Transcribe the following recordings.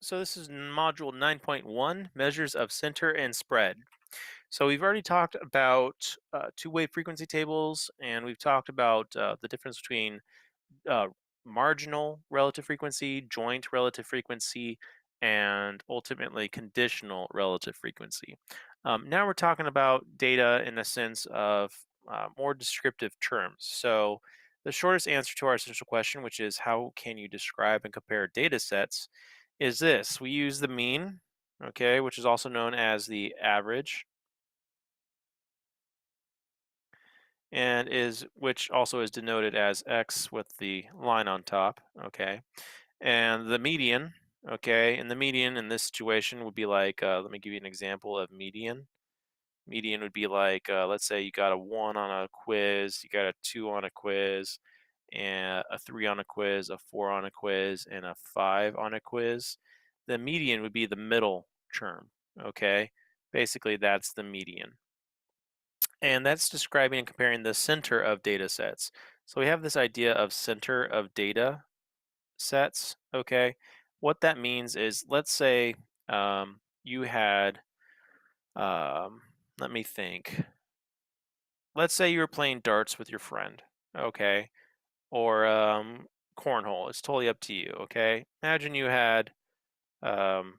So this is module 9.1, measures of center and spread. So we've already talked about two-way frequency tables, and we've talked about the difference between uh, marginal relative frequency, joint relative frequency, and ultimately conditional relative frequency. Now we're talking about data in a sense of more descriptive terms. So the shortest answer to our essential question, which is how can you describe and compare data sets, is this. We use the mean, okay, which is also known as the average, and is which also is denoted as x with the line on top, okay, and the median, okay, and the median in this situation would be like, let me give you an example of median. Median would be like, let's say you got a 1 on a quiz, you got a 2 on a quiz, and a 3 on a quiz, a 4 on a quiz, and a 5 on a quiz. The median would be the middle term, okay? Basically, that's the median. And that's describing and comparing the center of data sets. So we have this idea of center of data sets, okay? What that means is, let's say you had, um, let me think. Let's say you were playing darts with your friend, okay? Or cornhole. It's totally up to you, okay? Imagine you had um,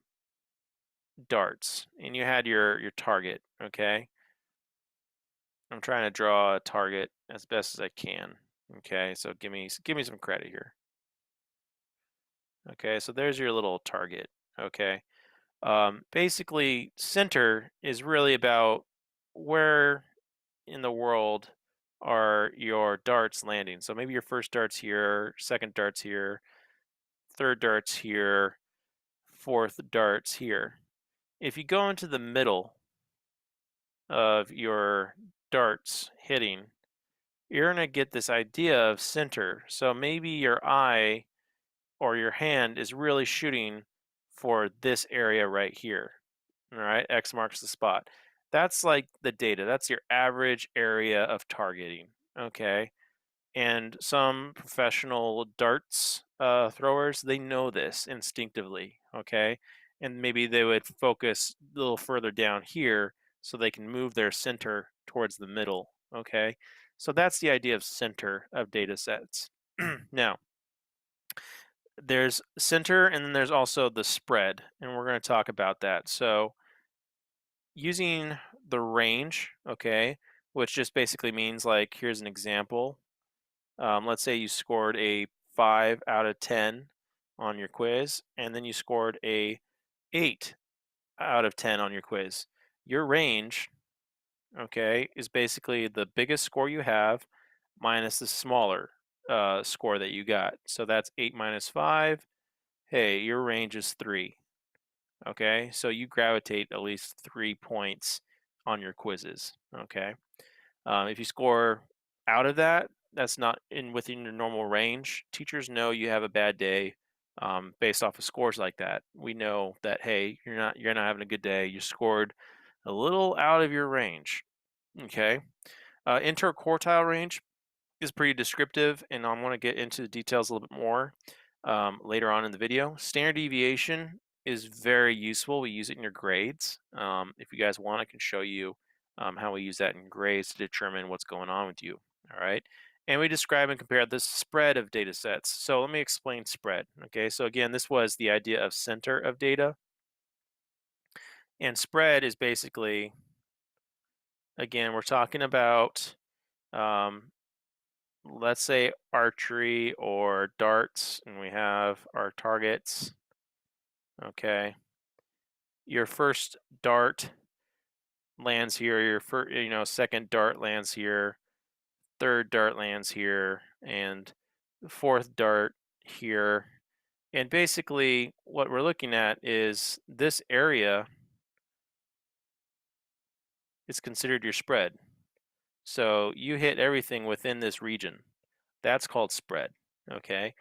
darts and you had your target, okay? I'm trying to draw a target as best as I can. Okay, so give me some credit here. Okay, so there's your little target. Okay, basically, center is really about where in the world are your darts landing. So maybe your first dart's here, second dart's here, third dart's here, fourth dart's here. If you go into the middle of your darts hitting, you're going to get this idea of center. So maybe your eye or your hand is really shooting for this area right here. All right, X marks the spot. That's like the data. That's your average area of targeting. Okay. And some professional darts throwers, they know this instinctively. Okay. And maybe they would focus a little further down here so they can move their center towards the middle. Okay. So that's the idea of center of data sets. Now, there's center and then there's also the spread, and we're going to talk about that. So, using the range, okay, which just basically means, like, here's an example. Let's say you scored a 5 out of 10 on your quiz, and then you scored a 8 out of 10 on your quiz. Your range, okay, is basically the biggest score you have minus the smaller score that you got. So that's 8 minus 5. Hey, your range is 3. Okay, so you gravitate at least 3 points on your quizzes. Okay, if you score out of that, that's not within your normal range. Teachers know you have a bad day based off of scores like that. We know that, hey, you're not having a good day. You scored a little out of your range. Okay, interquartile range is pretty descriptive, and I want to get into the details a little bit more later on in the video. Standard deviation is very useful. We use it in your grades. If you guys want, I can show you how we use that in grades to determine what's going on with you. All right. And we describe and compare the spread of data sets. So let me explain spread. Okay. So again, this was the idea of center of data. And spread is basically, again, we're talking about um, let's say archery or darts, and we have our targets. Okay, your first dart lands here. Your first, second dart lands here. Third dart lands here, and the fourth dart here. And basically, what we're looking at is this area is considered your spread. So you hit everything within this region. That's called spread. Okay.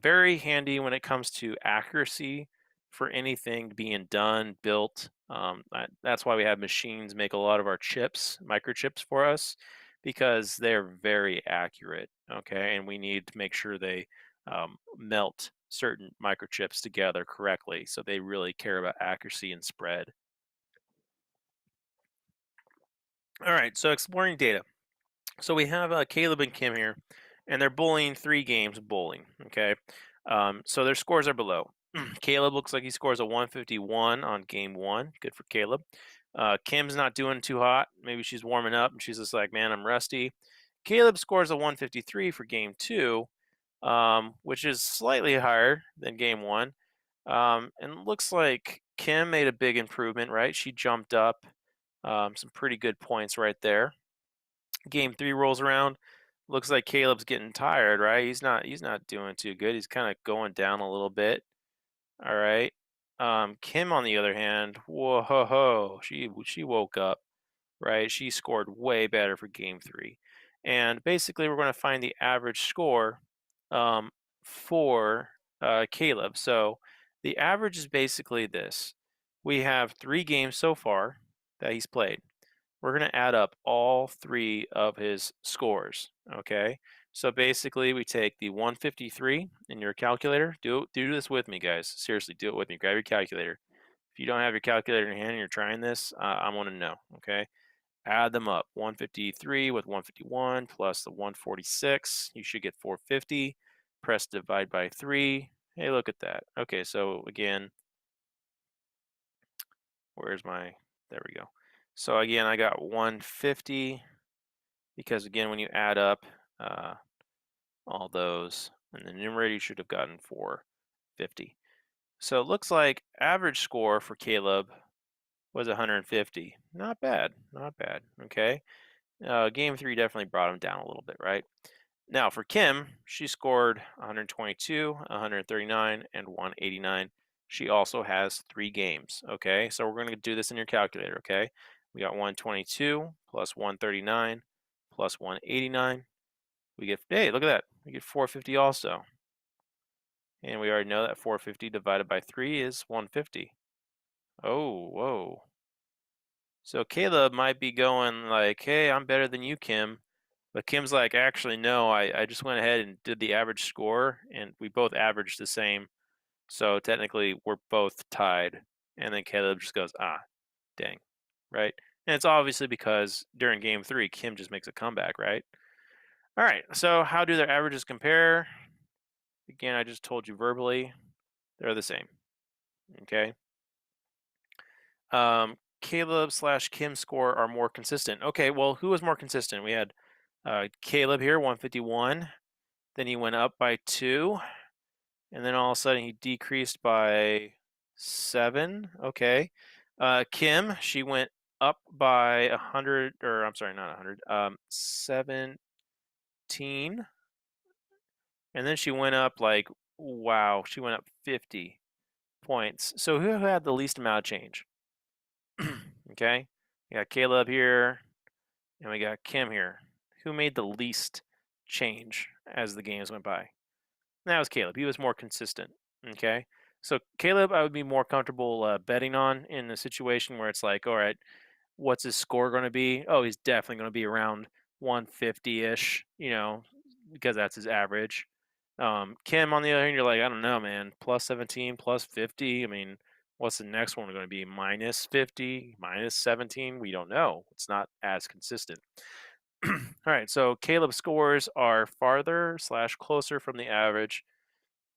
Very handy when it comes to accuracy for anything being done, built. That's why we have machines make a lot of our chips, microchips for us, because they're very accurate. Okay. And we need to make sure they melt certain microchips together correctly. So they really care about accuracy and spread. All right, so exploring data. So we have Caleb and Kim here, and they're bowling 3 games of bowling. Okay, so their scores are below. Caleb looks like he scores a 151 on game 1. Good for Caleb. Kim's not doing too hot. Maybe she's warming up, and she's just like, "Man, I'm rusty." Caleb scores a 153 for game 2, which is slightly higher than game 1. And looks like Kim made a big improvement, right? She jumped up some pretty good points right there. Game 3 rolls around. Looks like Caleb's getting tired, right? He's not doing too good. He's kind of going down a little bit. All right. Kim, on the other hand, whoa ho ho, she woke up, right? She scored way better for game 3, and basically we're going to find the average score um, for Caleb. So the average is basically this: we have 3 games so far that he's played. We're going to add up all 3 of his scores, okay? So basically, we take the 153 in your calculator. Do this with me, guys. Seriously, do it with me. Grab your calculator. If you don't have your calculator in your hand and you're trying this, I want to know, okay? Add them up. 153 with 151 plus the 146. You should get 450. Press divide by 3. Hey, look at that. Okay, so again, where's my, there we go. So again, I got 150 because again, when you add up all those, and the numerator, you should have gotten 450. So it looks like average score for Caleb was 150. Not bad, not bad. Okay, game 3 definitely brought him down a little bit, right? Now for Kim, she scored 122, 139, and 189. She also has 3 games. Okay, so we're going to do this in your calculator. Okay, we got 122 plus 139 plus 189. We get, hey, look at that. We get 450 also. And we already know that 450 divided by 3 is 150. Oh, whoa. So Caleb might be going like, hey, I'm better than you, Kim. But Kim's like, actually, no, I just went ahead and did the average score, and we both averaged the same. So technically, we're both tied. And then Caleb just goes, ah, dang, right? And it's obviously because during game 3, Kim just makes a comeback, right? All right, so how do their averages compare? Again, I just told you verbally, they're the same, okay? Caleb slash Kim score are more consistent. Okay, well, who was more consistent? We had Caleb here, 151. Then he went up by 2. And then all of a sudden he decreased by 7. Okay. Kim, she went up by 100, or I'm sorry, not 100, 17. And then she went up like, wow, she went up 50 points. So who had the least amount of change? Okay. We got Caleb here, and we got Kim here. Who made the least change as the games went by? That was Caleb. He was more consistent. Okay. So Caleb, I would be more comfortable betting on in a situation where it's like, all right, what's his score going to be? Oh, he's definitely going to be around 150-ish, because that's his average. Kim, on the other hand, you're like, I don't know, man, plus 17, plus 50. I mean, what's the next one going to be? Minus 50, minus 17? We don't know. It's not as consistent. All right, so Caleb's scores are farther slash closer from the average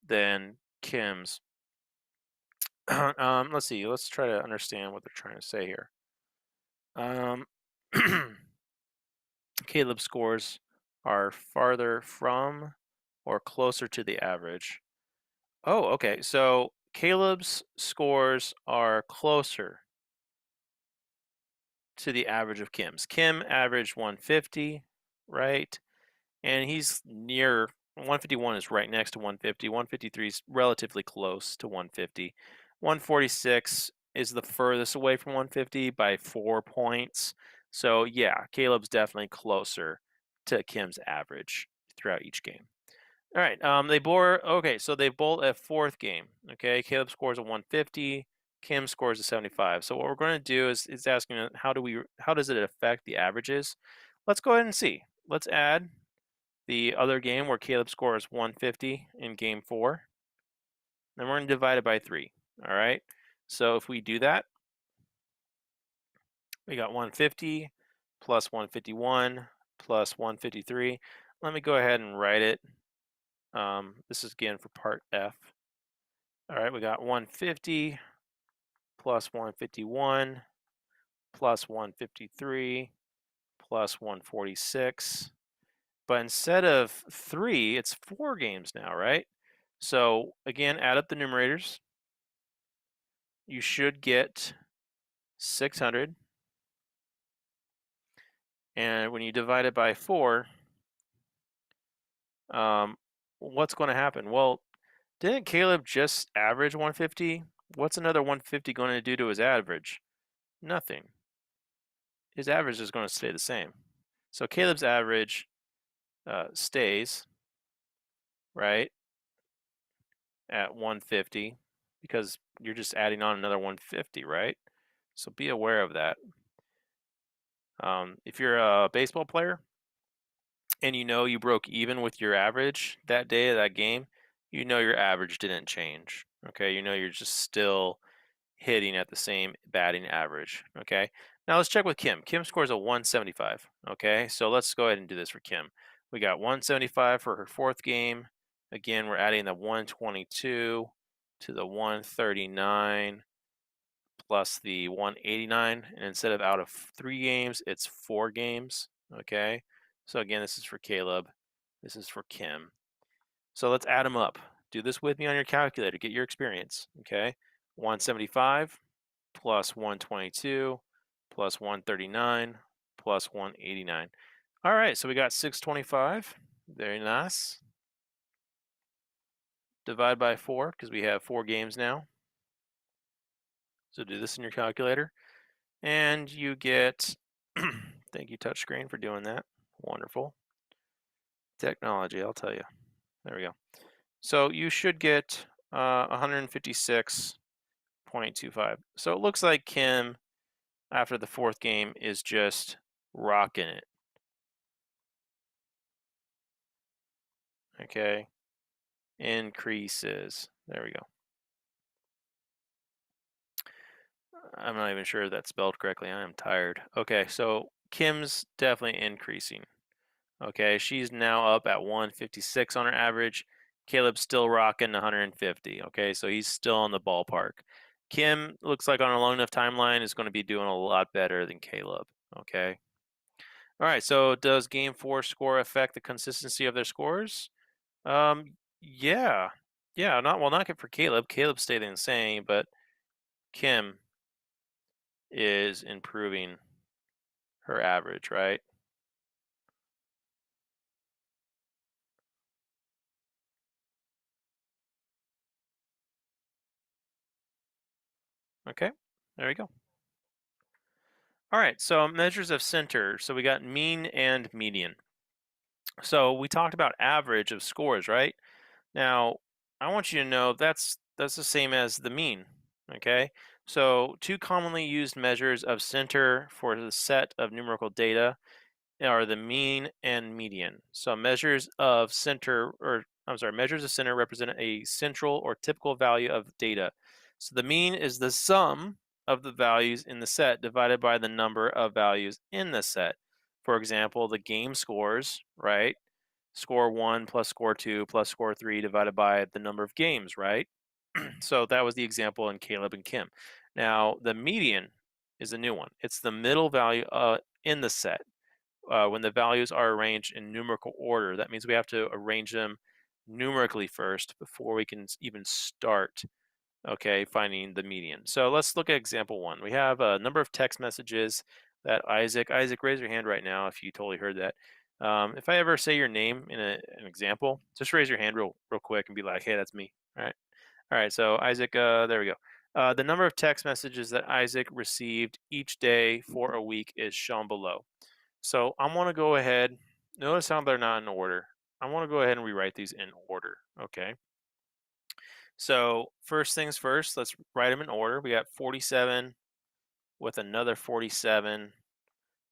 than Kim's. Let's see. Let's try to understand what they're trying to say here. Caleb's scores are farther from or closer to the average. Oh, okay. So Caleb's scores are closer to the average of Kim's. Kim averaged 150, right? And he's near 151 is right next to 150. 153 is relatively close to 150. 146 is the furthest away from 150 by 4 points. So yeah, Caleb's definitely closer to Kim's average throughout each game. All right, so they bowl a 4th game. Okay, Caleb scores a 150. Kim scores a 75. So what we're going to do is asking how does it affect the averages? Let's go ahead and see. Let's add the other game where Caleb scores 150 in game 4. then we're going to divide it by 3. All right. So if we do that, we got 150 plus 151 plus 153. Let me go ahead and write it. This is again for part F. All right, we got 150 plus 151 plus 153 plus 146. But instead of 3, it's 4 games now, right? So again, add up the numerators. You should get 600. And when you divide it by 4, what's going to happen? Well, didn't Caleb just average 150? What's another 150 going to do to his average? Nothing. His average is going to stay the same. So Caleb's average stays, right, at 150 because you're just adding on another 150, right? So be aware of that. If you're a baseball player and you know you broke even with your average that day of that game, you know your average didn't change. Okay, you know you're just still hitting at the same batting average. Okay, now let's check with Kim. Kim scores a 175. Okay, so let's go ahead and do this for Kim. We got 175 for her 4th game. Again, we're adding the 122 to the 139 plus the 189, and instead of out of 3 games, it's 4 games. Okay, so again, this is for Caleb. This is for Kim. So let's add them up. Do this with me on your calculator. Get your experience. Okay, 175 plus 122 plus 139 plus 189. All right, so we got 625. Very nice. Divide by 4 because we have 4 games now. So do this in your calculator. And you get, thank you touchscreen for doing that. Wonderful. Technology, I'll tell you. There we go. So you should get 156.25. So it looks like Kim, after the 4th game, is just rocking it. Okay. Increases. There we go. I'm not even sure if that's spelled correctly. I am tired. Okay, so Kim's definitely increasing. Okay, she's now up at 156 on her average. Caleb's still rocking 150. Okay, so he's still in the ballpark. Kim looks like on a long enough timeline is going to be doing a lot better than Caleb. Okay. All right, so does game 4 score affect the consistency of their scores? Yeah. Yeah, not good for Caleb. Caleb stayed the same, but Kim is improving her average, right? Okay, there we go. All right, so measures of center. So we got mean and median. So we talked about average of scores, right? Now, I want you to know that's the same as the mean, okay? So two commonly used measures of center for the set of numerical data are the mean and median. So measures of center, or I'm sorry, measures of center represent a central or typical value of data. So the mean is the sum of the values in the set divided by the number of values in the set. For example, the game scores, right? Score 1 plus score 2 plus score 3 divided by the number of games, right? So that was the example in Caleb and Kim. Now, the median is a new one. It's the middle value in the set when the values are arranged in numerical order. That means we have to arrange them numerically first before we can even start, okay, finding the median. So let's look at example 1. We have a number of text messages that Isaac, raise your hand right now if you totally heard that. If I ever say your name in an example, just raise your hand real quick and be like, hey, that's me. All right, so Isaac, there we go. The number of text messages that Isaac received each day for a week is shown below. So I want to go ahead, notice how they're not in order. I want to go ahead and rewrite these in order, okay? So first things first, let's write them in order. We got 47 with another 47.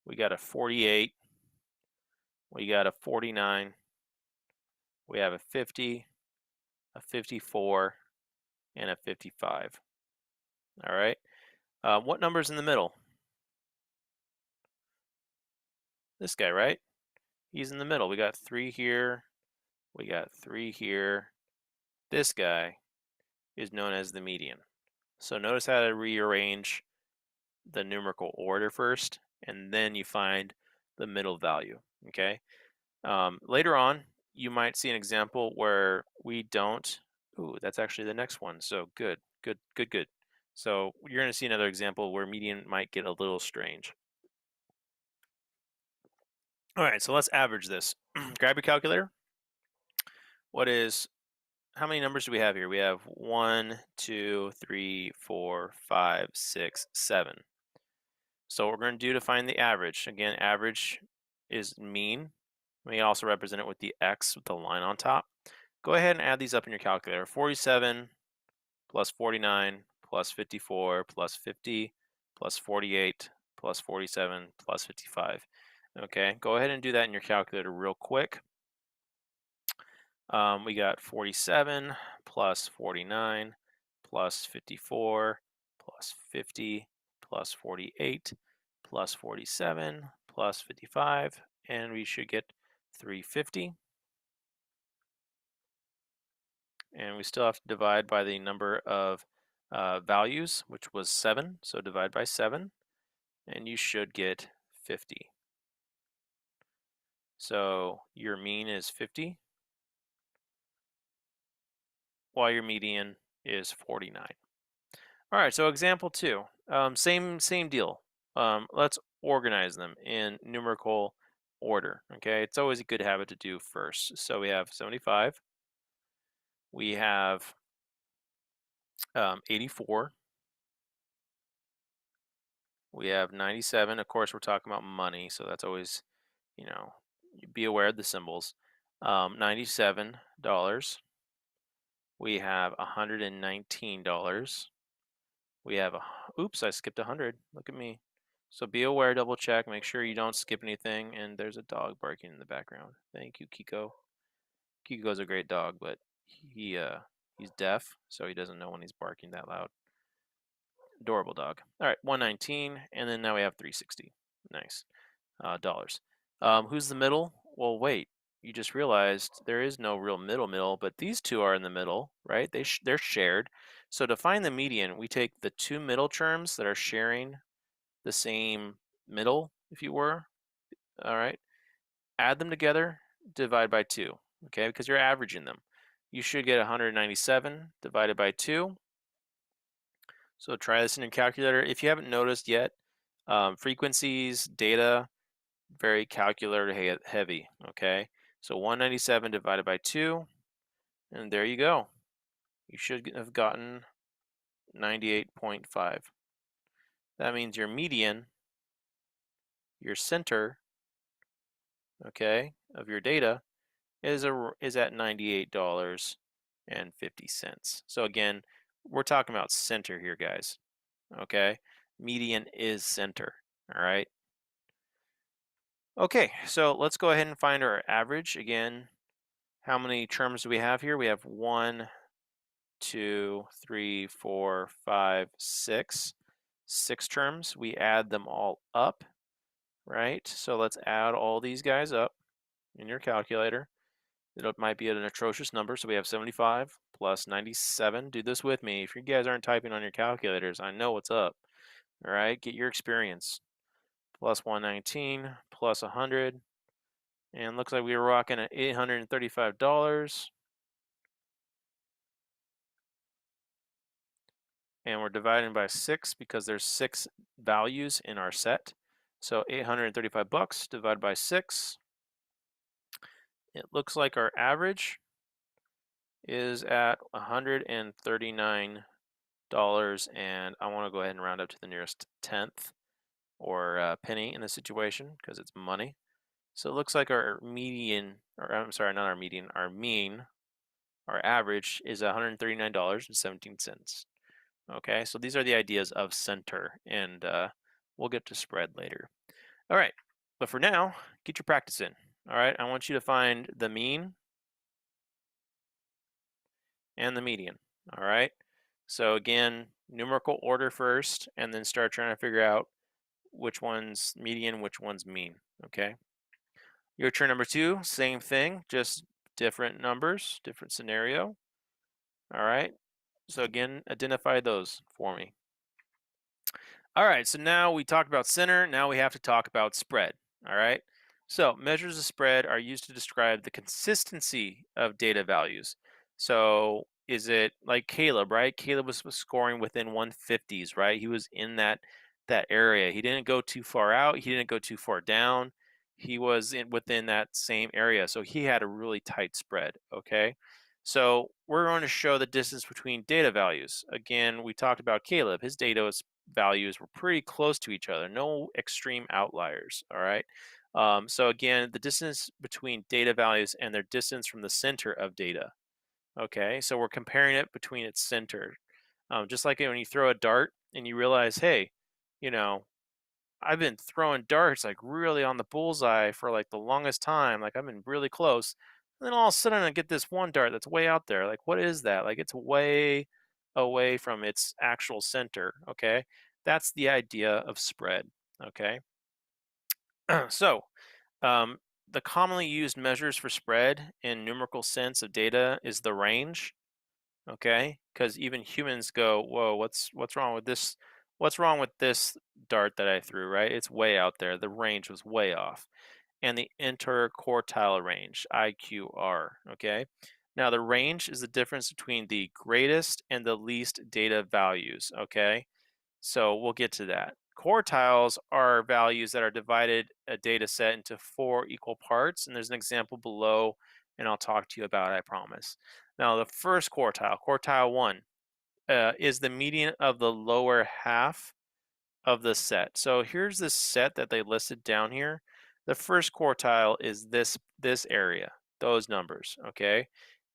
We got a 48. We got a 49. We have a 50, a 54, and a 55. All right. What number's in the middle? This guy, right? He's in the middle. We got 3 here. We got 3 here. This guy is known as the median. So notice how to rearrange the numerical order first, and then you find the middle value, okay? Later on, you might see an example where we don't. Ooh, that's actually the next one. So good, good, good, good. So you're going to see another example where median might get a little strange. All right, so let's average this. Grab your calculator. How many numbers do we have here? We have 1, 2, 3, 4, 5, 6, 7. So what we're going to do to find the average, again, average is mean. We also represent it with the X with the line on top. Go ahead and add these up in your calculator. 47 plus 49 plus 54 plus 50 plus 48 plus 47 plus 55. Okay, go ahead and do that in your calculator real quick. We got 47 plus 49 plus 54 plus 50 plus 48 plus 47 plus 55, and we should get 350. And we still have to divide by the number of values, which was 7. So divide by 7, and you should get 50. So your mean is 50, while your median is 49. All right, so example 2, same deal. Let's organize them in numerical order. Okay, it's always a good habit to do first. So we have 75, we have 84, we have 97. Of course, we're talking about money, so that's always, be aware of the symbols. $97. We have $119. We have oops, I skipped 100. Look at me. So be aware, double check, make sure you don't skip anything. And there's a dog barking in the background. Thank you, Kiko. Kiko's a great dog, but he's deaf, so he doesn't know when he's barking that loud. Adorable dog. All right, 119, and then now we have 360. Nice. Dollars. Who's the middle? Well, wait. You just realized there is no real middle, but these two are in the middle, right? They're shared. So to find the median, we take the two middle terms that are sharing the same middle, if you were. All right. Add them together, divide by 2, okay? Because you're averaging them. You should get 197 divided by 2. So try this in your calculator. If you haven't noticed yet, frequencies, data, very calculator heavy, okay? So 197 divided by 2, and there you go. You should have gotten 98.5. That means your median, your center, okay, of your data is at $98.50. So again, we're talking about center here, guys. Okay, median is center. All right. Okay, so let's go ahead and find our average again. How many terms do we have here? We have 1, 2, 3, 4, 5, 6. 6 terms. We add them all up, right? So let's add all these guys up in your calculator. It might be at an atrocious number. So we have 75 plus 97. Do this with me. If you guys aren't typing on your calculators, I know what's up. All right, get your experience. Plus 119 plus 100. And looks like we were rocking at $835. And we're dividing by 6 because there's 6 values in our set. So 835 bucks divided by 6. It looks like our average is at $139, and I want to go ahead and round up to the nearest tenth or penny in this situation because it's money. So it looks like our median, or I'm sorry, not our median, our mean, our average is $139.17. Okay, so these are the ideas of center, and we'll get to spread later. All right, but for now, get your practice in. All right, I want you to find the mean and the median. All right, So again, numerical order first, and then start trying to figure out which one's median, which one's mean, okay? Your turn number 2, same thing, just different numbers, different scenario. All right. So again, identify those for me. All right, so now we talked about center. Now we have to talk about spread. All right. So measures of spread are used to describe the consistency of data values. So is it like Caleb, right? Caleb was scoring within 150s, right? He was in that area. He didn't go too far out. He didn't go too far down. He was within that same area. So he had a really tight spread. Okay. So we're going to show the distance between data values. Again, we talked about Caleb. His data values were pretty close to each other, no extreme outliers. All right. So again, the distance between data values and their distance from the center of data. Okay, so we're comparing it between its center. Just like when you throw a dart and you realize, hey, you know, I've been throwing darts like really on the bullseye for like the longest time. Like I've been really close. And then all of a sudden I get this one dart that's way out there. Like, what is that? Like it's way away from its actual center. Okay. That's the idea of spread. Okay. So um, the commonly used measures for spread in numerical sense of data is the range. Okay, because even humans go, whoa, what's wrong with this? What's wrong with this dart that I threw, right? It's way out there. The range was way off. And the interquartile range, IQR, okay? Now the range is the difference between the greatest and the least data values, okay? So we'll get to that. Quartiles are values that are divided a data set into 4 equal parts, and there's an example below, and I'll talk to you about it, I promise. Now, the first quartile, quartile 1, is the median of the lower half of the set. So here's the set that they listed down here. The first quartile is this area, those numbers, okay?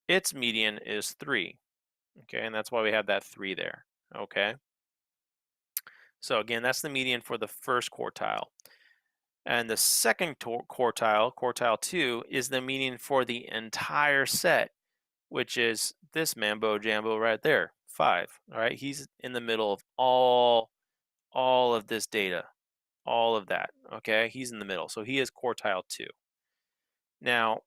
Its median is 3, okay? And that's why we have that 3 there, okay? So again, that's the median for the first quartile. And the second quartile, quartile 2, is the median for the entire set, which is this mambo jambo right there, 5. All right, he's in the middle of all of this data, all of that. Okay, he's in the middle, so he is quartile 2. Now,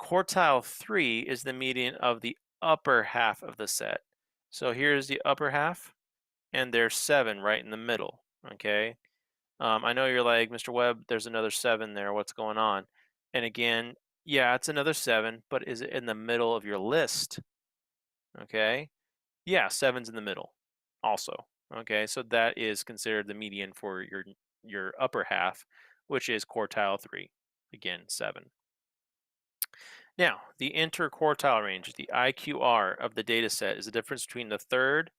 quartile 3 is the median of the upper half of the set. So here's the upper half, and there's 7 right in the middle. Okay, I know you're like, Mr. Webb, there's another 7 there. What's going on? And again, yeah, it's another 7, but is it in the middle of your list? Okay. Yeah, 7's in the middle also. Okay, so that is considered the median for your upper half, which is quartile 3. Again, 7. Now, the interquartile range, the IQR of the data set, is the difference between the third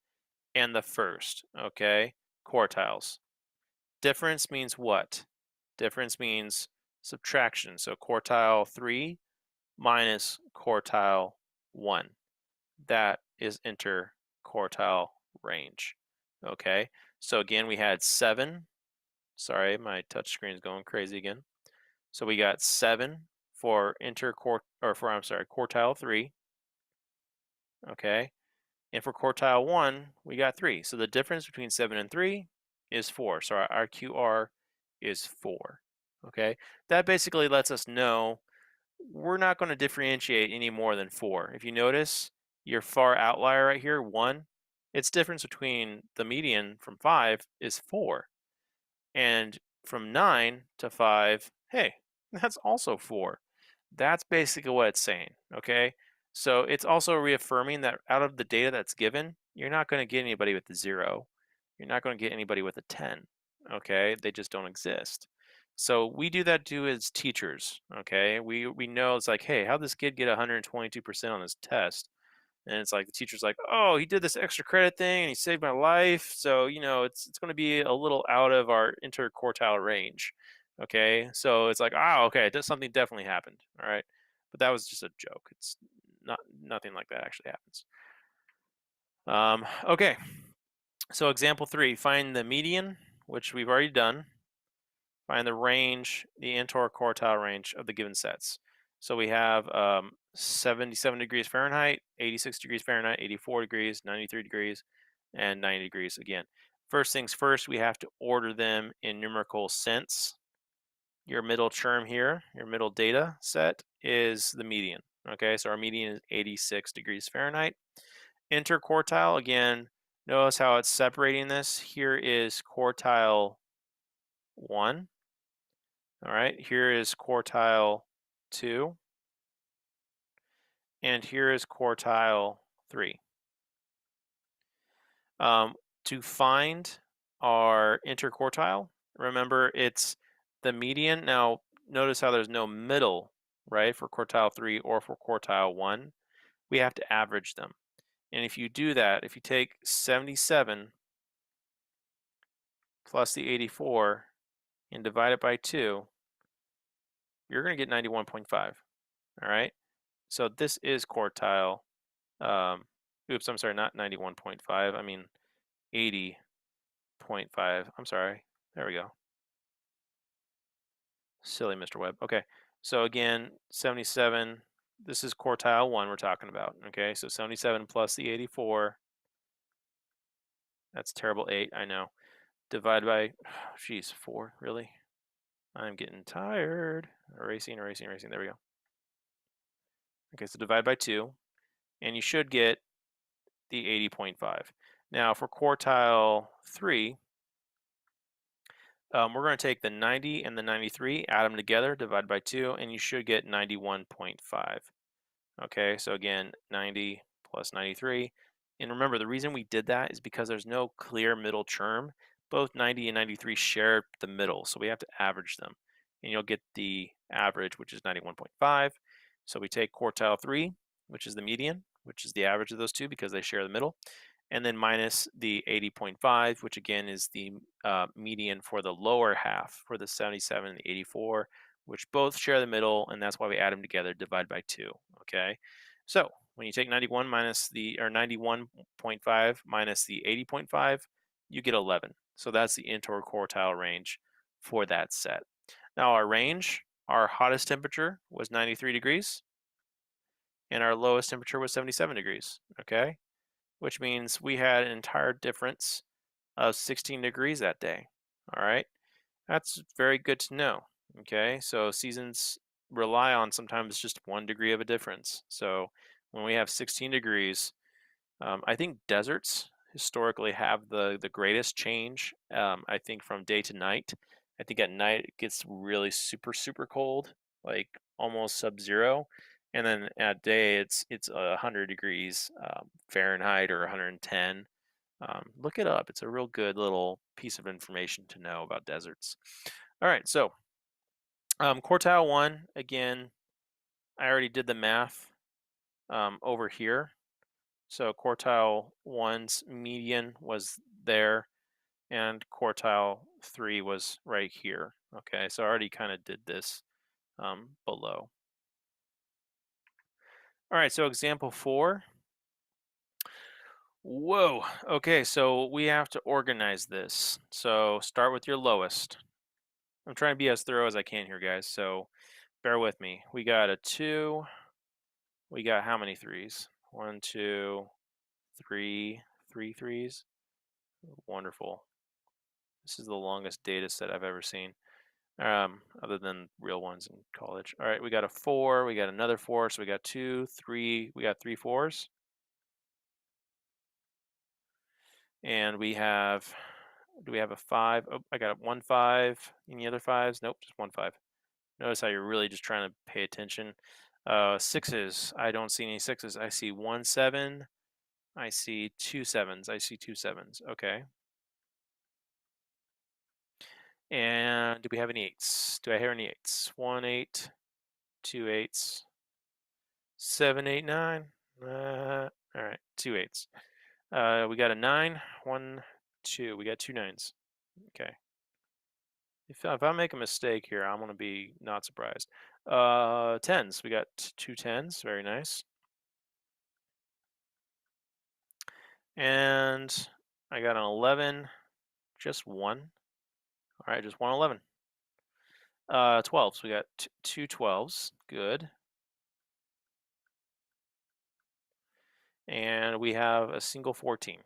and the first, okay, quartiles. Difference means what? Difference means subtraction. So quartile 3 minus quartile 1. That is interquartile range. Okay, so again, we had 7. Sorry, my touch screen is going crazy again. So we got 7 for quartile 3. Okay, and for quartile 1, we got 3. So the difference between 7 and 3 is 4. So our QR is 4. Okay, that basically lets us know we're not going to differentiate any more than 4. If you notice your far outlier right here, 1, its difference between the median from 5 is 4. And from 9 to 5, hey, that's also 4. That's basically what it's saying, okay? So it's also reaffirming that out of the data that's given, you're not going to get anybody with a 0. You're not going to get anybody with a 10, okay? They just don't exist. So we do that too as teachers, okay? We know it's like, hey, how'd this kid get 122% on this test? And it's like the teacher's like, oh, he did this extra credit thing and he saved my life. So, it's going to be a little out of our interquartile range. Okay. So it's like, oh, okay, something definitely happened. All right. But that was just a joke. It's nothing like that actually happens. Okay. So example 3, find the median, which we've already done. Find the range, the interquartile range of the given sets. So we have 77 degrees Fahrenheit, 86 degrees Fahrenheit, 84 degrees, 93 degrees, and 90 degrees again. First things first, we have to order them in numerical sense. Your middle term here, your middle data set, is the median. Okay, so our median is 86 degrees Fahrenheit. Interquartile, again, notice how it's separating this. Here is quartile 1. All right, here is quartile 2. And here is quartile 3. To find our interquartile, remember it's the median. Now, notice how there's no middle, right, for quartile 3 or for quartile 1. We have to average them. And if you do that, if you take 77 plus the 84 and divide it by 2, you're going to get 91.5. All right. So this is quartile. Oops, I'm sorry, not 91.5. I mean 80.5. I'm sorry. There we go. Silly Mr. Webb. Okay. So again, 77. This is quartile 1 we're talking about. Okay. So 77 plus the 84. That's terrible. 8. I know. Divide by, geez, 4. Really? I'm getting tired. Erasing. There we go. Okay. So divide by 2. And you should get the 80.5. Now for quartile 3, we're going to take the 90 and the 93, add them together, divide by 2, and you should get 91.5. Okay, so again, 90 plus 93. And remember, the reason we did that is because there's no clear middle term. Both 90 and 93 share the middle, so we have to average them. And you'll get the average, which is 91.5. So we take quartile 3, which is the median, which is the average of those two because they share the middle, and then minus the 80.5, which again is the median for the lower half, for the 77 and the 84, which both share the middle, and that's why we add them together, divide by 2. Okay, so when you take 91 minus the, or 91.5 minus the 80.5, you get 11. So that's the interquartile range for that set. Now our range, our hottest temperature was 93 degrees, and our lowest temperature was 77 degrees. Okay, which means we had an entire difference of 16 degrees that day. All right, that's very good to know. Okay, so seasons rely on sometimes just 1 degree of a difference. So when we have 16 degrees, I think deserts historically have the greatest change. I think from day to night. I think at night it gets really super cold, like almost sub-zero, and then at day it's 100 degrees Fahrenheit or 110. Look it up. It's a real good little piece of information to know about deserts. All right, so quartile 1, again, I already did the math over here. So quartile 1's median was there, and quartile 3 was right here. Okay, so I already kind of did this below. All right, so example 4. Whoa, okay, so we have to organize this. So start with your lowest. I'm trying to be as thorough as I can here, guys, so bear with me. We got a 2. We got how many 3s? 1, 2, 3, 3 3s. Wonderful. This is the longest data set I've ever seen, other than real ones in college. All right, we got a 4, we got another 4, so we got 2, 3, we got 3 4s. And we have, do we have a 5? Oh, I got a 1 5. Any other 5s? Nope, just 1 5. Notice how you're really just trying to pay attention. 6s, I don't see any 6s. I see 1 7. I see 2 7s. I see 2 7s. Okay. And do we have any 8s? Do I hear any 8s? 1 8, 2 8s, 7 8 9. All right, 2 8s. We got a 9, 1 2. We got 2 9s. Okay. If I make a mistake here, I'm gonna be not surprised. 10s. We got 2 10s. Very nice. And I got an 11. Just 1. All right, just 1 11. 12s. We got 2 12s. Good. And we have a single 14.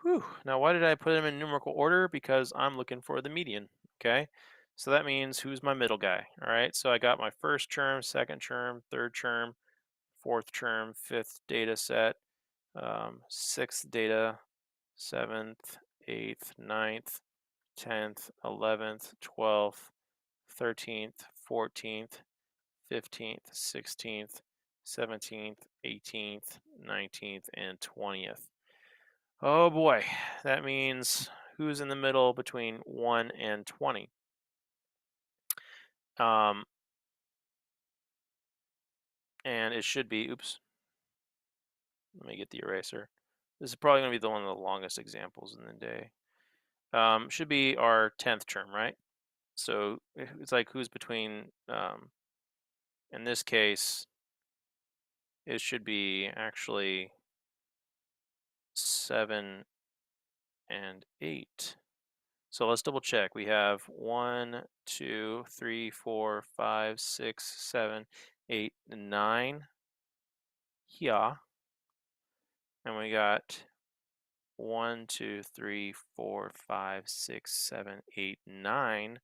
Whew. Now, why did I put them in numerical order? Because I'm looking for the median, okay? So that means who's my middle guy, all right? So I got my first term, second term, third term, fourth term, fifth data set, sixth data, seventh, eighth, ninth, 10th, 11th, 12th, 13th, 14th, 15th, 16th, 17th, 18th, 19th, and 20th. Oh boy, that means who's in the middle between 1 and 20? Um, and it should be, oops, let me get the eraser. This is probably going to be the one of the longest examples in the day. Should be our 10th term, right? So it's like who's between, in this case, it should be actually 7 and 8. So let's double check. We have 1, 2, 3, 4, 5, 6, 7, 8, 9 here. And we got 1, 2, 3, 4, 5, 6, 7, 8, 9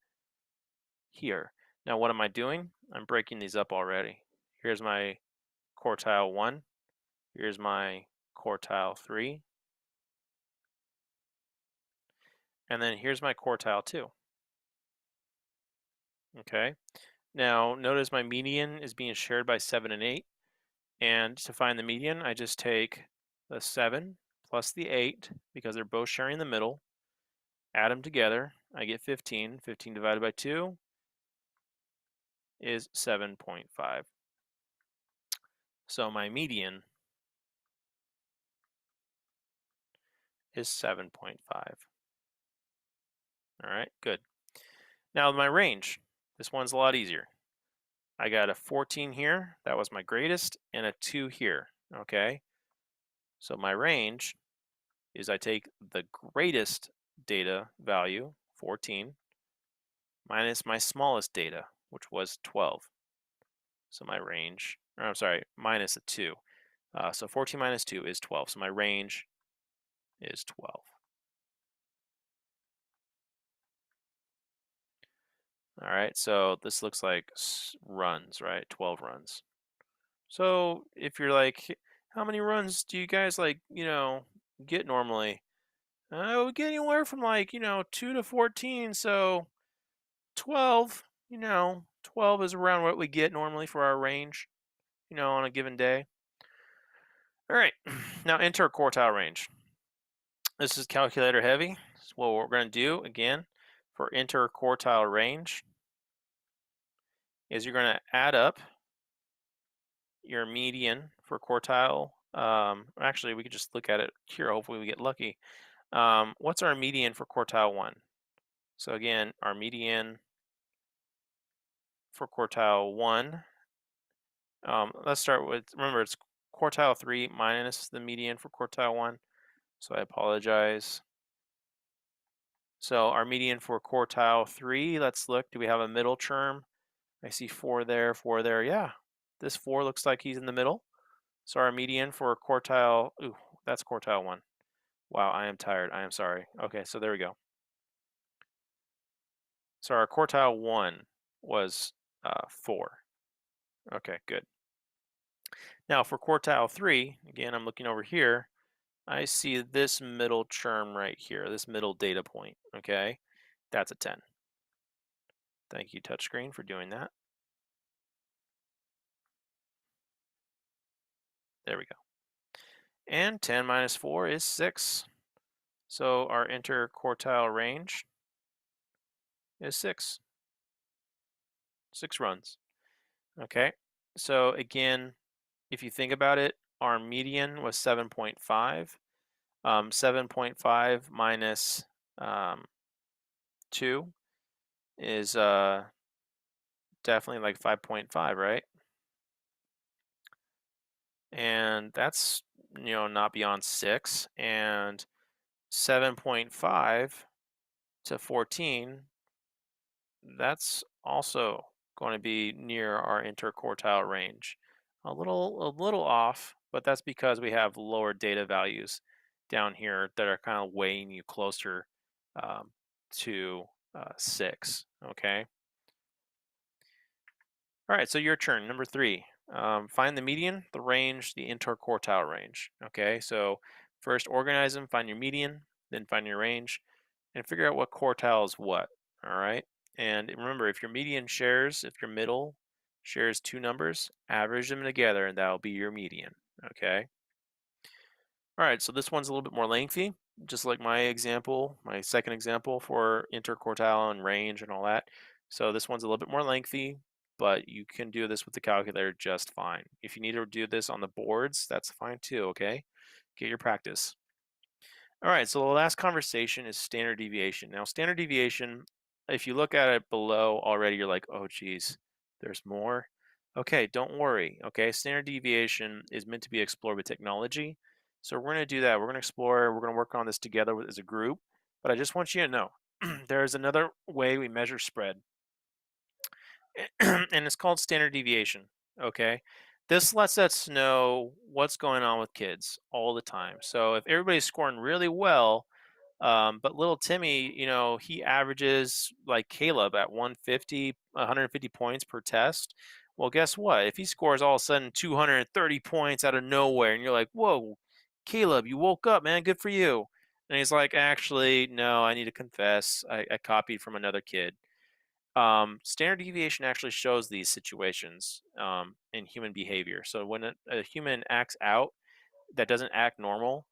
here. Now what am I doing? I'm breaking these up already. Here's my quartile 1. Here's my quartile 3. And then here's my quartile 2. Okay. Now notice my median is being shared by 7 and 8. And to find the median, I just take the 7 plus the 8, because they're both sharing the middle, add them together, I get 15. 15 divided by 2 is 7.5. So my median is 7.5. All right, good. Now my range, this one's a lot easier. I got a 14 here, that was my greatest, and a 2 here, okay? So my range is I take the greatest data value, 14, minus my smallest data, which was 12. So my range, or I'm sorry, minus a 2. So 14 minus 2 is 12. So my range is 12. All right, so this looks like runs, right? 12 runs. So if you're like, how many runs do you guys like, get normally? We get anywhere from like, 2 to 14. So 12, 12 is around what we get normally for our range, on a given day. All right, now enter quartile range. This is calculator heavy. So what we're going to do again for interquartile range is you're going to add up your median for quartile. Actually, we could just look at it here. Hopefully, we get lucky. What's our median for quartile 1? So again, our median for quartile 1. Let's start with, remember, it's quartile 3 minus the median for quartile 1. So I apologize. So our median for quartile 3, let's look. Do we have a middle term? I see 4 there, 4 there. Yeah, this 4 looks like he's in the middle. So our median for quartile, ooh, that's quartile 1. Wow, I am tired. I am sorry. Okay, so there we go. So our quartile 1 was 4. Okay, good. Now for quartile 3, again, I'm looking over here. I see this middle term right here, this middle data point, okay? That's a 10. Thank you, touchscreen, for doing that. There we go. And 10 minus 4 is 6. So our interquartile range is 6. 6 runs. Okay, so again, if you think about it, our median was 7.5. 7.5 minus 2 is definitely like 5.5, right? And that's, not beyond 6. And 7.5 to 14, that's also going to be near our interquartile range. A little off, but that's because we have lower data values down here that are kind of weighing you closer um, to 6. Okay. All right. So your turn. Number 3. Find the median, the range, the interquartile range. Okay. So first organize them, find your median, then find your range, and figure out what quartile is what. All right. And remember, if your median shares, if your middle shares 2 numbers, average them together, and that'll be your median. Okay. All right, so this one's a little bit more lengthy, just like my example, my second example for interquartile and range and all that. So this one's a little bit more lengthy, but you can do this with the calculator just fine. If you need to do this on the boards, that's fine too, okay? Get your practice. All right, so the last conversation is standard deviation. Now, standard deviation, if you look at it below already, you're like, oh, geez, there's more. Okay, don't worry. Okay, standard deviation is meant to be explored with technology. So we're going to do that. We're going to explore, we're going to work on this together as a group. But I just want you to know there's another way we measure spread, and it's called standard deviation. Okay, this lets us know what's going on with kids all the time. So if everybody's scoring really well, but little Timmy, he averages like Caleb at 150 points per test. Well, guess what? If he scores all of a sudden 230 points out of nowhere, and you're like, whoa, Caleb, you woke up, man. Good for you. And he's like, actually, no, I need to confess. I copied from another kid. Standard deviation actually shows these situations in human behavior. So when a human acts out that doesn't act normal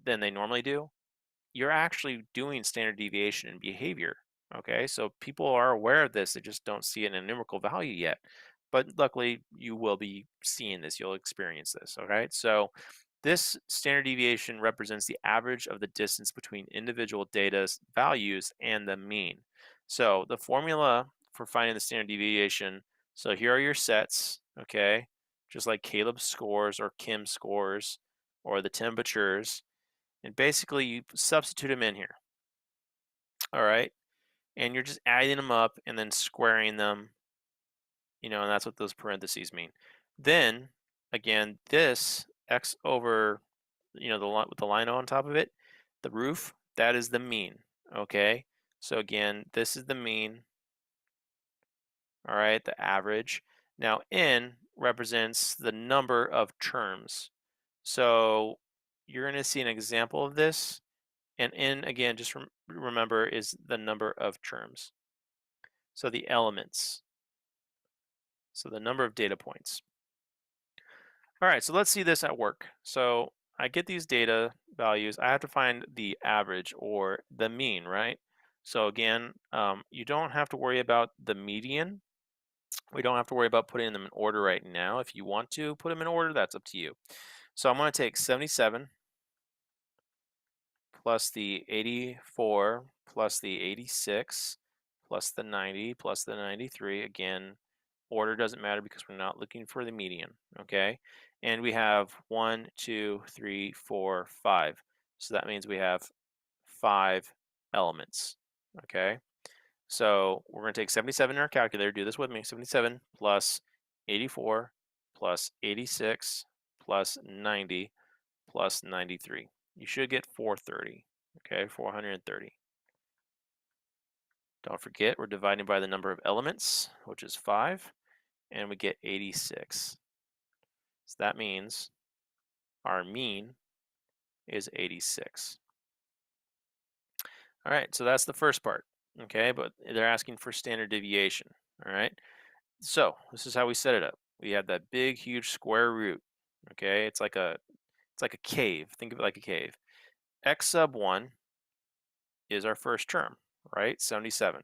than they normally do, you're actually doing standard deviation in behavior. Okay, so people are aware of this, they just don't see it in a numerical value yet. But luckily, you will be seeing this, you'll experience this. All right, so this standard deviation represents the average of the distance between individual data's values and the mean. So the formula for finding the standard deviation, so here are your sets, okay, just like Caleb's scores or Kim's scores or the temperatures, and basically you substitute them in here. All right, and you're just adding them up and then squaring them, and that's what those parentheses mean. Then again, this x over, the line with the line on top of it, the roof, that is the mean. Okay, so again, this is the mean. All right, the average. Now n represents the number of terms. So you're going to see an example of this. And n, again, just remember, is the number of terms. So the elements. So the number of data points. All right, so let's see this at work. So I get these data values. I have to find the average or the mean, right? So again, you don't have to worry about the median. We don't have to worry about putting them in order right now. If you want to put them in order, that's up to you. So I'm going to take 77 plus the 84 plus the 86 plus the 90 plus the 93. Again, order doesn't matter because we're not looking for the median, okay? And we have 1, 2, 3, 4, 5. So that means we have 5 elements, okay? So we're going to take 77 in our calculator. Do this with me. 77 plus 84 plus 86 plus 90 plus 93. You should get 430, okay? 430. Don't forget, we're dividing by the number of elements, which is 5, and we get 86. So that means our mean is 86. All right, so that's the first part, okay? But they're asking for standard deviation, all right? So this is how we set it up. We have that big, huge square root, okay? It's like a cave. Think of it like a cave. X sub 1 is our first term, right? 77.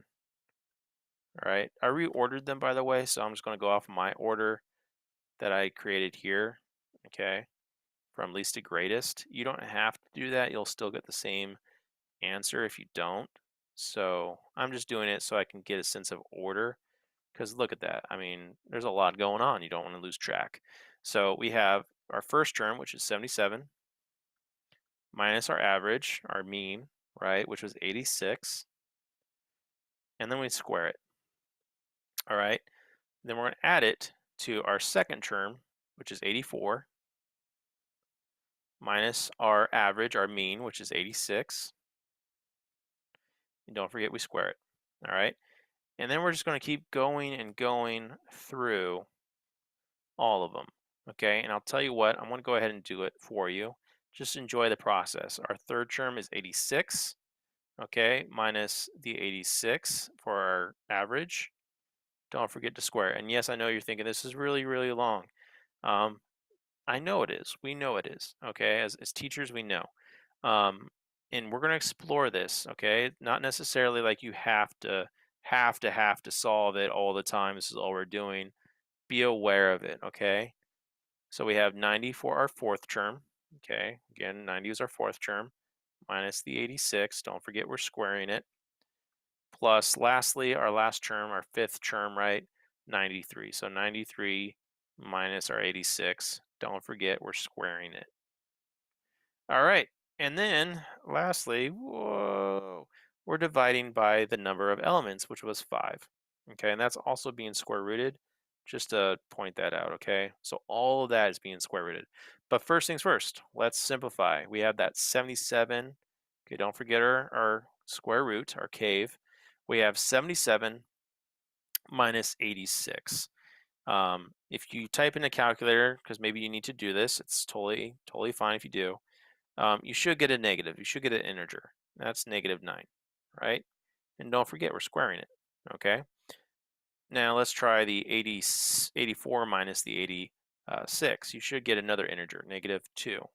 All right, I reordered them, by the way, so I'm just going to go off my order that I created here, okay, from least to greatest. You don't have to do that. You'll still get the same answer if you don't. So I'm just doing it so I can get a sense of order, because look at that. I mean, there's a lot going on. You don't want to lose track. So we have our first term, which is 77, minus our average, our mean, right, which was 86, and then we square it. All right, then we're going to add it to our second term, which is 84, minus our average, our mean, which is 86. And don't forget we square it. All right. And then we're just going to keep going and going through all of them. Okay. And I'll tell you what, I'm going to go ahead and do it for you. Just enjoy the process. Our third term is 86. Okay. Minus the 86 for our average. Don't forget to square it. And yes, I know you're thinking this is really, really long. I know it is. We know it is. Okay. As teachers, we know. And we're going to explore this. Okay. Not necessarily like you have to solve it all the time. This is all we're doing. Be aware of it. Okay. So we have 90 for our fourth term. Okay. Again, 90 is our fourth term minus the 86. Don't forget we're squaring it. Plus, lastly, our last term, our fifth term, right? 93. So 93 minus our 86. Don't forget we're squaring it. All right. And then lastly, whoa, we're dividing by the number of elements, which was 5. Okay, and that's also being square rooted, just to point that out, okay? So all of that is being square rooted. But first things first, let's simplify. We have that 77. Okay, don't forget our square root, our cave. We have 77 minus 86. If you type in a calculator, because maybe you need to do this, it's totally fine if you do. You should get a negative. You should get an integer. That's -9, right? And don't forget, we're squaring it, okay? Now let's try the 84 minus the 86. You should get another integer, -2.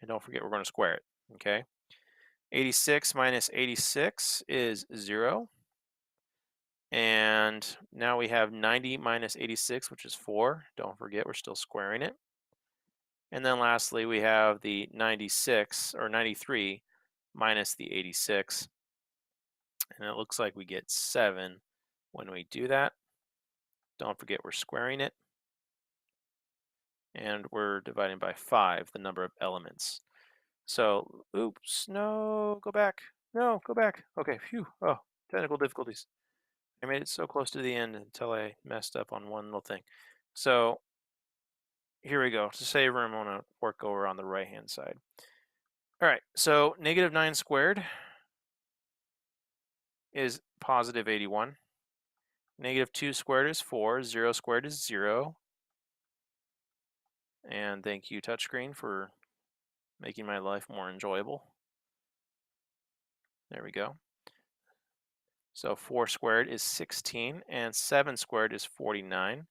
And don't forget, we're going to square it, okay? 86 minus 86 is 0. And now we have 90 minus 86, which is 4. Don't forget, we're still squaring it. And then lastly, we have the 96 or 93 minus the 86. And it looks like we get 7 when we do that. Don't forget we're squaring it. And we're dividing by 5, the number of elements. So, oops, no, go back. No, go back. Okay, phew. Oh, technical difficulties. I made it so close to the end until I messed up on one little thing. So, here we go. To save room, I'm going to work over on the right-hand side. All right, so -9 squared is positive 81. -2 squared is 4. 0 squared is 0. And thank you, touchscreen, for making my life more enjoyable. There we go. So 4 squared is 16, and 7 squared is 49.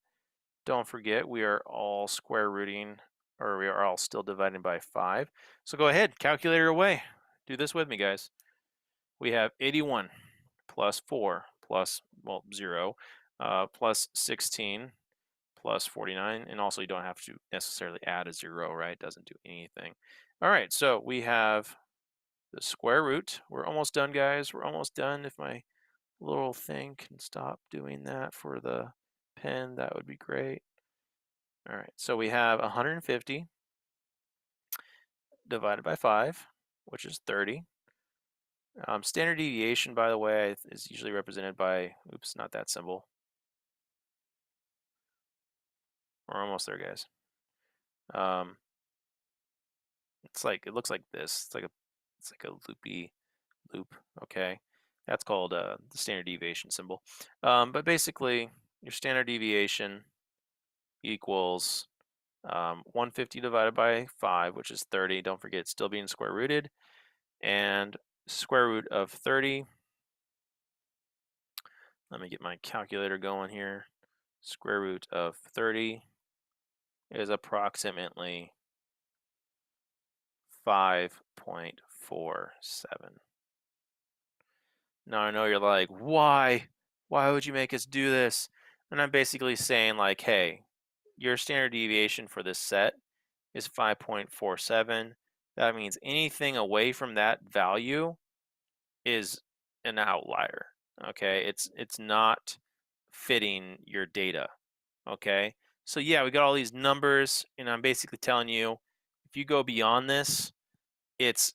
Don't forget, we are all square rooting, or we are all still dividing by 5. So go ahead, calculator away. Do this with me, guys. We have 81 plus 4 plus, well, 0, plus 16 plus 49. And also, you don't have to necessarily add a 0, right? It doesn't do anything. All right, so we have the square root. We're almost done, guys. We're almost done. If my little thing can stop doing that for the pen, that would be great. All right, so we have 150 divided by 5, which is 30. Standard deviation, by the way, is usually represented by, oops, not that symbol. We're almost there, guys. It's like, it looks like this. It's like a loopy loop, okay? That's called the standard deviation symbol. But basically, your standard deviation equals 150 divided by 5, which is 30. Don't forget, it's still being square rooted. And square root of 30, let me get my calculator going here. Square root of 30 is approximately 5.47. Now I know you're like, why? Why would you make us do this? And I'm basically saying like, hey, your standard deviation for this set is 5.47. That means anything away from that value is an outlier. Okay, it's not fitting your data. Okay, so yeah, we got all these numbers, and I'm basically telling you, if you go beyond this, it's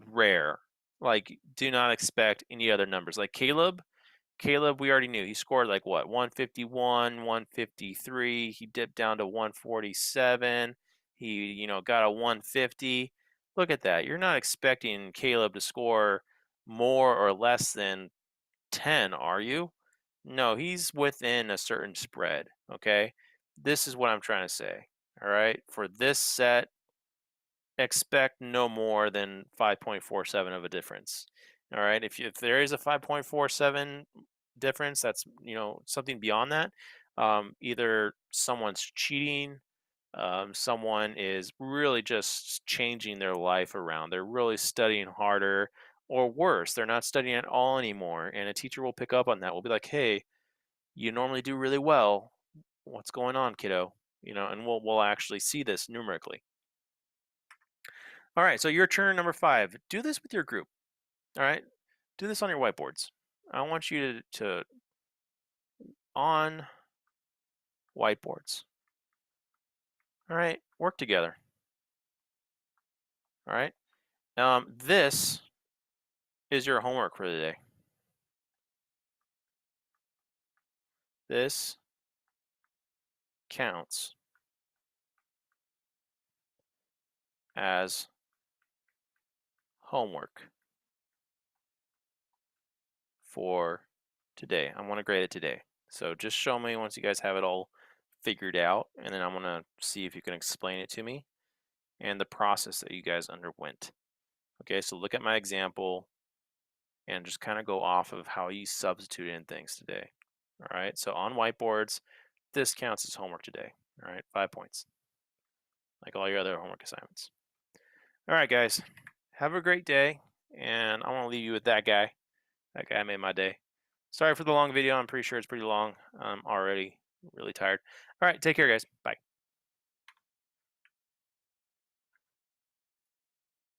rare. Like, do not expect any other numbers. Like Caleb, we already knew he scored like what, 151, 153. He dipped down to 147. He, got a 150. Look at that. You're not expecting Caleb to score more or less than 10, are you? No, he's within a certain spread, okay? This is what I'm trying to say, all right? For this set, expect no more than 5.47 of a difference. All right? If there is a 5.47 difference, that's, something beyond that. Either someone's cheating, someone is really just changing their life around. They're really studying harder, or worse, they're not studying at all anymore. And a teacher will pick up on that. Will be like, "Hey, you normally do really well. What's going on, kiddo?" And we'll actually see this numerically. All right, so your turn number 5. Do this with your group. All right, do this on your whiteboards. I want you to on whiteboards. All right, work together. All right. This is your homework for the day. This counts as homework for today. I want to grade it today. So just show me once you guys have it all figured out, and then I'm going to see if you can explain it to me and the process that you guys underwent. Okay, so look at my example and just kind of go off of how you substitute in things today. All right, so on whiteboards, this counts as homework today. All right, 5 points, like all your other homework assignments. All right, guys, have a great day, and I want to leave you with that guy. That guy made my day. Sorry for the long video. I'm pretty sure it's pretty long. I'm already really tired. All right, take care, guys. Bye.